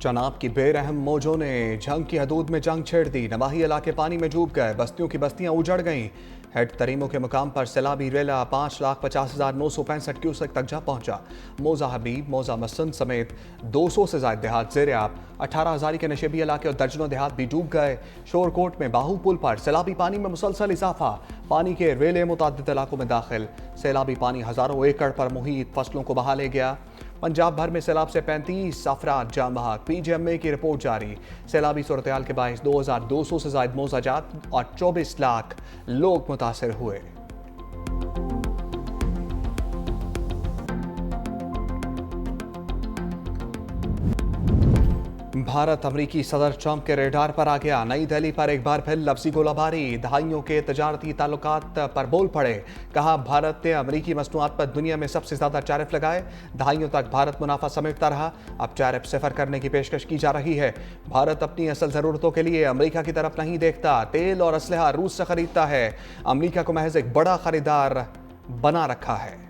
चनाब की बेरहम मौजों ने जंग की हदूद में जंग छेड़ दी। नवाही इलाके पानी में डूब गए, बस्तियों की बस्तियां उजड़ गईं। हेड तरीमों के मुकाम पर सैलाबी रेला 5,50,965 क्यूसेक तक जा पहुंचा। मौजा हबीब, मौजा मसन समेत 200 से ज्यादा देहात ज़ेर आब। 18,000 के नशेबी इलाके और दर्जनों देहात भी डूब गए। शोरकोट में बाहू पुल पर सैलाबी पानी में मुसलसल इजाफा, पानी के रेले मुतादिद इलाकों में दाखिल। सैलाबी पानी हजारों एकड़ पर मुहित फसलों को बहा ले गया। पंजाब भर में सैलाब से 35 अफराद जाम बहक। PGMA की रिपोर्ट जारी। सैलाबी सूरत-ए-हाल के बायस 2,200 से ज्यादा मौजाजात और 24 लाख लोग मुतासर हुए। भारत अमरीकी सदर ट्रंप के रेडार पर आ गया। नई दिल्ली पर एक बार फिर लफ्जी गोलाबारी, दहाइयों के तजारती ताल्लुकात पर बोल पड़े। कहा भारत ने अमरीकी मसनूआत पर दुनिया में सबसे ज्यादा टैरिफ लगाए। दहाइयों तक भारत मुनाफा समेटता रहा, अब टैरिफ सिफर करने की पेशकश की जा रही है। भारत अपनी असल जरूरतों के लिए अमरीका की तरफ नहीं देखता, तेल और असलहा रूस से खरीदता है। अमरीका को महज एक बड़ा खरीदार बना रखा है।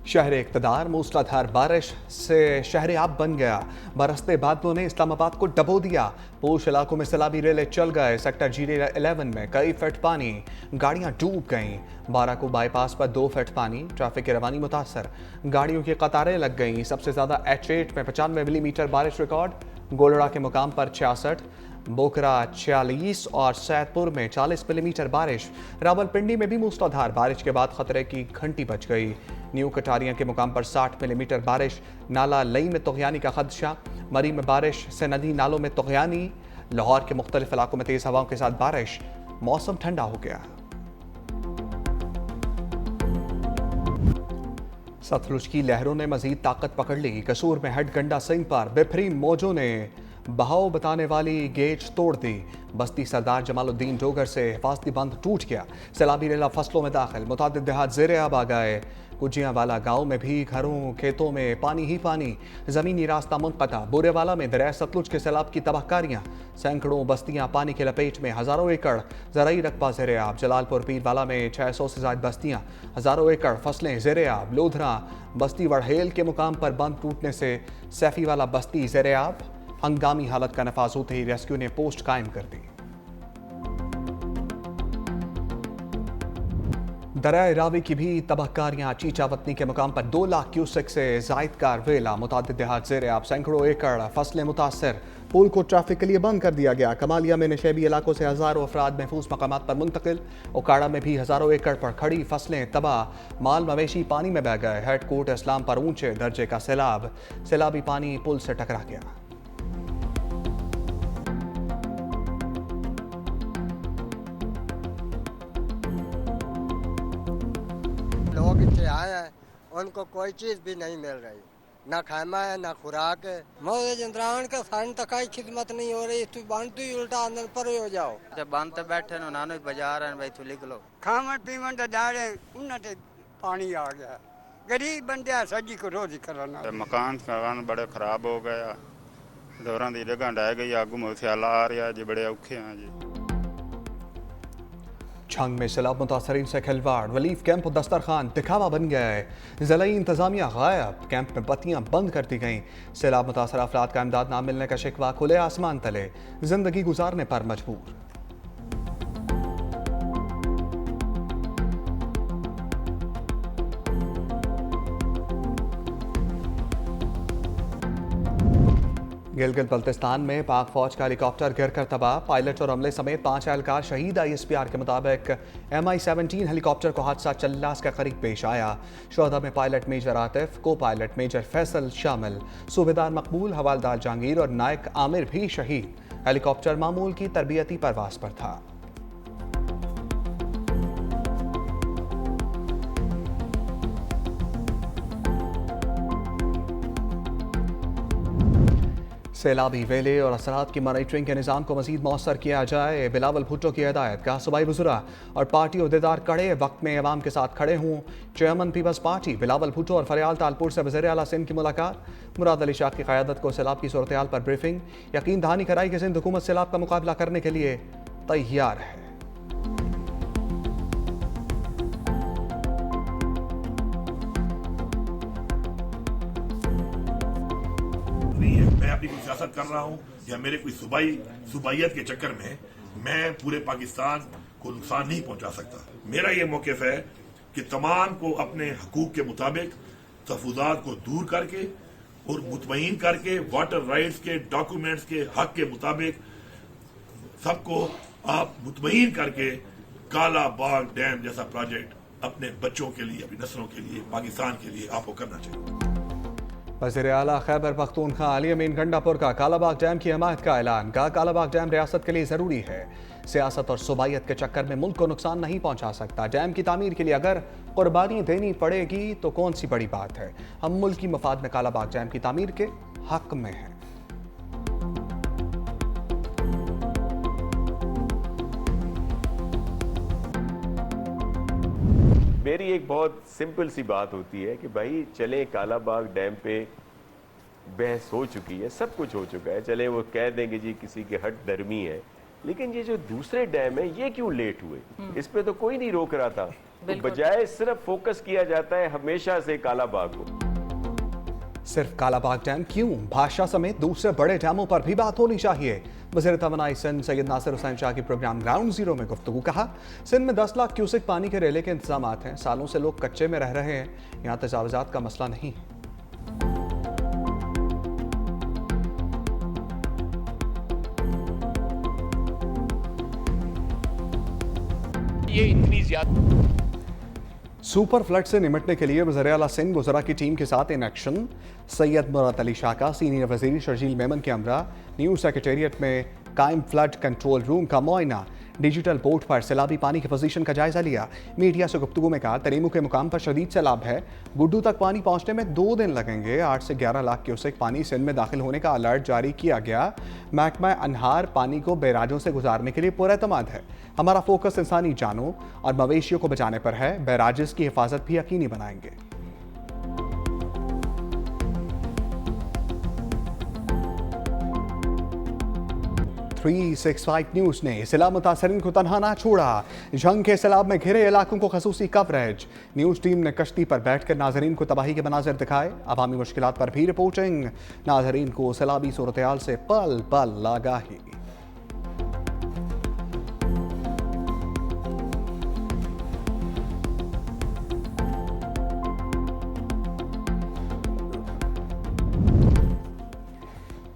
शहर इक़्तिदार मूसलाधार बारिश से शहर आब बन गया। बरसते बादलों ने इस्लामाबाद को डबो दिया। पोश इलाकों में सैलाबी रेले चल गए। सेक्टर GD11 में कई फीट पानी, गाड़ियां डूब गईं। बाराको बाईपास पर 2 फीट पानी, ट्रैफिक की रवानी मुतासर, गाड़ियों की कतारें लग गईं। सबसे ज्यादा H8 में 95 मिलीमीटर बारिश रिकॉर्ड। गोलड़ा के मुकाम पर 66, बोकरा 46 और सैदपुर में 40 मिलीमीटर बारिश। रावलपिंडी में भी मूसलाधार बारिश के बाद खतरे की घंटी बज गई। न्यू कटारिया के मुकाम पर 60 मिलीमीटर बारिश। नाला लई में तुग़यानी का खदशा। मरी में बारिश से नदी नालों में तुग़यानी। लाहौर के मुख्तलिफ इलाकों में तेज हवाओं के साथ बारिश। मौसम ठंडा हो गया। सतलुज की लहरों ने मजीद ताकत पकड़ ली। कसूर में हेड गंडा सिंह पर बेहतरीन मौजों ने बहाव बताने वाली गेज तोड़ दी। बस्ती सरदार जमालुद्दीन डोगर से हिफाजती बंद टूट गया। सैलाबी रेला फसलों में दाखिल, मुतादिद देहात ज़ेर आब आ गए। कुजियावाला गांव में भी घरों खेतों में पानी ही पानी। जमीनी रास्ता मुनक़ता। बुरेवाला में दरिया सतलुज के सैलाब की तबाहकारियां। सैकड़ों बस्तियां पानी के लपेट में, हजारों एकड़ ज़राई रकबा ज़ेर आब। जलालपुर पीरवाला में 600 से ज्यादा बस्तियां, हजारों एकड़ फसलें ज़ेर आब। लोधरा बस्ती वड़हेल के मुकाम पर बंद टूटने से सैफी वाला बस्ती ज़ेर आब। हंगामी हालत का नफाज होते ही रेस्क्यू ने पोस्ट कायम कर दी। दरिया रावी की भी तबाहकारियां। चीचावतनी के मुकाम पर 2 लाख क्यूसेक से जायद का रेला। मुतादिद देहात ज़ेर आब, सैकड़ों एकड़ फसलें मुतासर। पुल को ट्रैफिक के लिए बंद कर दिया गया। कमालिया में नशेबी इलाकों से हजारों अफराद महफूज मकामात पर मुंतकिल। ओकाड़ा में भी हजारों एकड़ पर खड़ी फसलें तबाह, माल मवेशी पानी में बह गए। हेड कोर्ट इस्लाम पर ऊंचे दर्जे का सैलाब। सैलाबी पानी पुल से टकरा गया। लोग इतने आए हैं, उनको कोई चीज़ भी नहीं मिल रही, ना खाना है ना खुराक है। मोदी जिंद्रावन के सन तक ही खिदमत नहीं हो रही। तू बंद तू ही उल्टा अंदर पर हो जाओ। जब बंद तो बैठे नो नानो बाजार है भाई तू लिख लो। खावन पीवन तो डाले उन्हें पानी आ गया। गरीब बंदे सजी को रोज करना। मकान बड़े खराब हो गया। डोरां दी जगह ढह गई, आगू मुसियाला आ रहा जी, बड़े औखे हैं जी। छंग में सैलाब मुतासरीन से खिलवाड़। रिलीफ कैंप और दस्तरखान दिखावा बन गया है। ज़िलाई इंतजामिया गायब। कैंप में बत्तियां बंद कर दी गईं। सैलाब मुतासर अफराद का इमदाद ना मिलने का शिकवा। खुले आसमान तले जिंदगी गुजारने पर मजबूर। गिलगित बल्तिस्तान में पाक फौज का हेलीकॉप्टर गिरकर तबाह। पायलट और अमले समेत 5 एहलकार शहीद। ISPR के मुताबिक MI-17 हेलीकॉप्टर को हादसा चल्लास के करीब पेश आया। शोहदा में पायलट मेजर आतिफ, को पायलट मेजर फैसल शामिल। सूबेदार मकबूल, हवालदार जहांगीर और नायक आमिर भी शहीद। हेलीकॉप्टर मामूल की तरबियती परवाज पर था। सैलाबी वेले और असरात की मॉनिटरिंग के निज़ाम को मज़ीद मौसर किया जाए। बिलावल भुट्टो की हिदायत। कहा सूबाई वज़रा और पार्टी अहदेदार कड़े वक्त में अवाम के साथ खड़े हों। चेयरमैन पीपल्स पार्टी बिलावल भुट्टो और फरियाल तालपुर से वज़ीर आला सिंध की मुलाकात। मुराद अली शाह की क़यादत को सैलाब की सूरत हाल पर ब्रीफिंग। यकीन दहानी कराई कि सिंध हुकूमत सैलाब का मुकाबला करने के लिए तैयार है। अपनी कोई सियासत कर रहा हूँ या मेरे कोई सुबाइयत के चक्कर में मैं पूरे पाकिस्तान को नुकसान नहीं पहुंचा सकता। मेरा ये मौक़िफ़ है कि तमाम को अपने हकूक के मुताबिक तहफ़्फ़ुज़ात को दूर करके और मुतमईन करके वाटर राइट्स के डॉक्यूमेंट्स के हक के मुताबिक सबको आप मुतमईन करके काला बाग डैम जैसा प्रोजेक्ट अपने बच्चों के लिए, अपनी नस्लों के लिए, पाकिस्तान के लिए आपको करना चाहिए। वज़ीर आला खैबर पख्तूनख्वा अली अमीन गंडापुर का कालाबाग डैम की हिमायत का ऐलान। कहा कालाबाग डैम रियासत के लिए ज़रूरी है, सियासत और सुबाइयत के चक्कर में मुल्क को नुकसान नहीं पहुंचा सकता। डैम की तामीर के लिए अगर कुर्बानी देनी पड़ेगी तो कौन सी बड़ी बात है। हम मुल्क की मफाद में कालाबाग डैम की तामीर के हक में हैं। मेरी एक बहुत सिंपल सी बात होती है कि भाई चले कालाबाग डैम पे बहस हो चुकी है, सब कुछ हो चुका है, चले वो कह देंगे जी किसी की हट दरमी है, लेकिन ये जो दूसरे डैम है ये क्यों लेट हुए, इस पे तो कोई नहीं रोक रहा था। तो बजाय सिर्फ फोकस किया जाता है हमेशा से कालाबाग को। सिर्फ कालाबाग डैम क्यों, भाषा समेत दूसरे बड़े डैमों पर भी बात होनी चाहिए। वज़ीर तवानाई सिंध सैयद नासिर हुसैन शाह की प्रोग्राम ग्राउंड जीरो में गुफ्तगू। कहा सिंध में 10 लाख क्यूसेक पानी के रेले के इंतजाम हैं, सालों से लोग कच्चे में रह रहे हैं, यहाँ तजावुजात का मसला नहीं है। ये इतनी ज्यादा सुपर फ्लड से निपटने के लिए वज़ीर आला सिंध वज़रा की टीम के साथ इन एक्शन। सैयद मुराद अली शाह का सीनियर वज़ीर शर्जील मेमन के हमरा न्यू सेक्रेटेरिएट में कायम फ्लड कंट्रोल रूम का मुआयना। डिजिटल बोर्ड पर सैलाबी पानी की पोजीशन का जायजा लिया। मीडिया से गुफ्तगू में कहा तरीमू के मुकाम पर शदीद सैलाब है, गुड्डू तक पानी पहुंचने में 2 दिन लगेंगे। 8 से 11 लाख क्यूसेक पानी सिंध में दाखिल होने का अलर्ट जारी किया गया। महकमा अनहार पानी को बैराजों से गुजारने के लिए पुरएतमाद है। हमारा फोकस इंसानी जानों और मवेशियों को बचाने पर है, बैराजेस की हिफाजत भी यकीनी बनाएंगे। थ्री 365 न्यूज़ ने सैलाब मुतासरीन को तनहा ना छोड़ा। जंग के सैलाब में घिरे इलाकों को खसूसी कवरेज। न्यूज़ टीम ने कश्ती पर बैठकर नाजरीन को तबाही के मनाजिर दिखाए। अवामी मुश्किलात पर भी रिपोर्टिंग। नाजरीन को सैलाबी सूरत-ए-हाल से पल पल आगाही।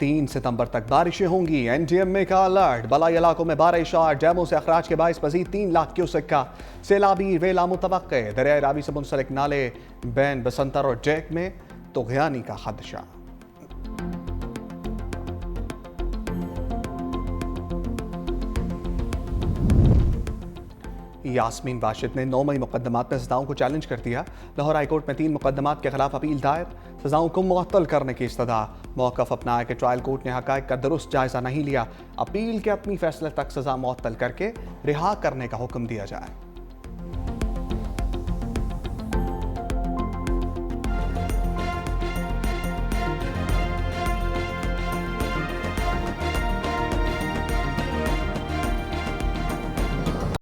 तीन सितंबर तक बारिशें होंगी, एनडीएमए का अलर्ट। बलाई इलाकों में बारिश और डैमों से अखराज के बायस मजीद 3 लाख क्यूसेक का सैलाबी वेला मुतवक्के। दरियाए रावी से मुंसलिक नाले बैन बसंतर और जैक में तुग़यानी का खदशा। यास्मीन वाशिद ने 9 मई मुकदमात में सजाओं को चैलेंज कर दिया। लाहौर हाईकोर्ट में 3 मुकदमात के खिलाफ अपील दायर। सजाओं को मुअत्तल करने की इस्तदा। मौक़िफ़ अपनाया कि ट्रायल कोर्ट ने हक़ाइक़ का दुरुस्त जायज़ा नहीं लिया। अपील के अपनी फैसले तक सजा मुअत्तल करके रिहा करने का हुक्म दिया जाए।